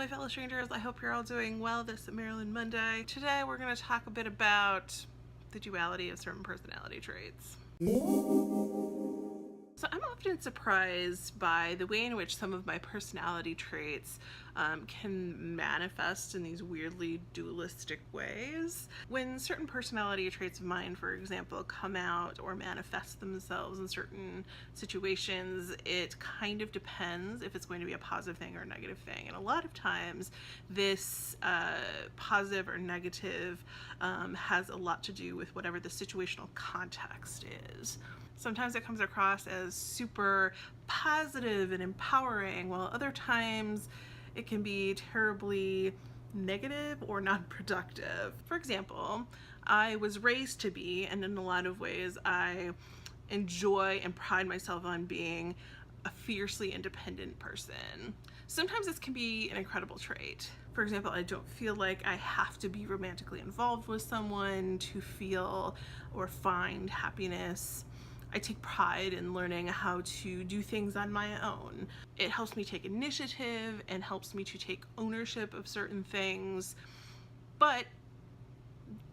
my fellow strangers. I hope you're all doing well this Marilyn Monday. Today we're going to talk a bit about the duality of certain personality traits. So I'm often surprised by the way in which some of my personality traits can manifest in these weirdly dualistic ways. When certain personality traits of mine, for example, come out or manifest themselves in certain situations, it kind of depends if it's going to be a positive thing or a negative thing. And a lot of times this positive or negative has a lot to do with whatever the situational context is. Sometimes it comes across as super positive and empowering, while other times it can be terribly negative or non-productive. For example, I was raised to be, and in a lot of ways I enjoy and pride myself on being, a fiercely independent person. Sometimes this can be an incredible trait. For example, I don't feel like I have to be romantically involved with someone to feel or find happiness. I take pride in learning how to do things on my own. It helps me take initiative and helps me to take ownership of certain things. But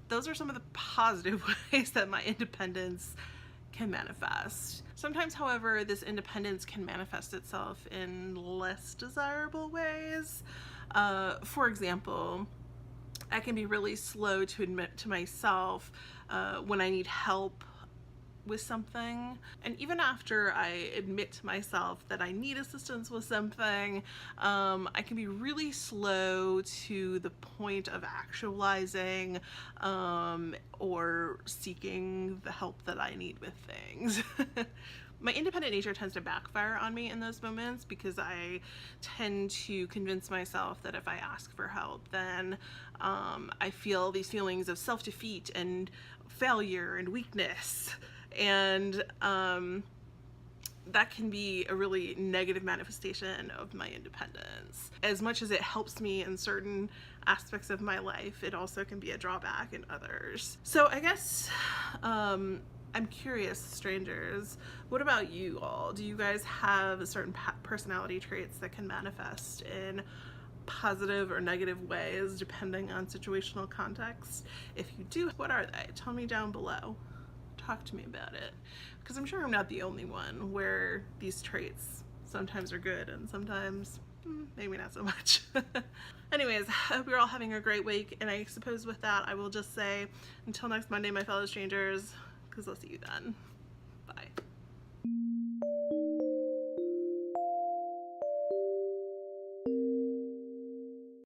those are some of the positive ways that my independence can manifest. Sometimes, however, this independence can manifest itself in less desirable ways. For example, I can be really slow to admit to myself when I need help with something, and even after I admit to myself that I need assistance with something, I can be really slow to the point of actualizing or seeking the help that I need with things. My independent nature tends to backfire on me in those moments because I tend to convince myself that if I ask for help, then I feel these feelings of self-defeat and failure and weakness. And that can be a really negative manifestation of my independence. As much as it helps me in certain aspects of my life, it also can be a drawback in others. So I guess I'm curious, strangers, what about you all? Do you guys have certain personality traits that can manifest in positive or negative ways depending on situational context? If you do, what are they? Tell me down below. Talk to me about it, because I'm sure I'm not the only one where these traits sometimes are good and sometimes maybe not so much. Anyways, I hope you're all having a great week, and I suppose with that I will just say until next Monday, my fellow strangers, because I'll see you then.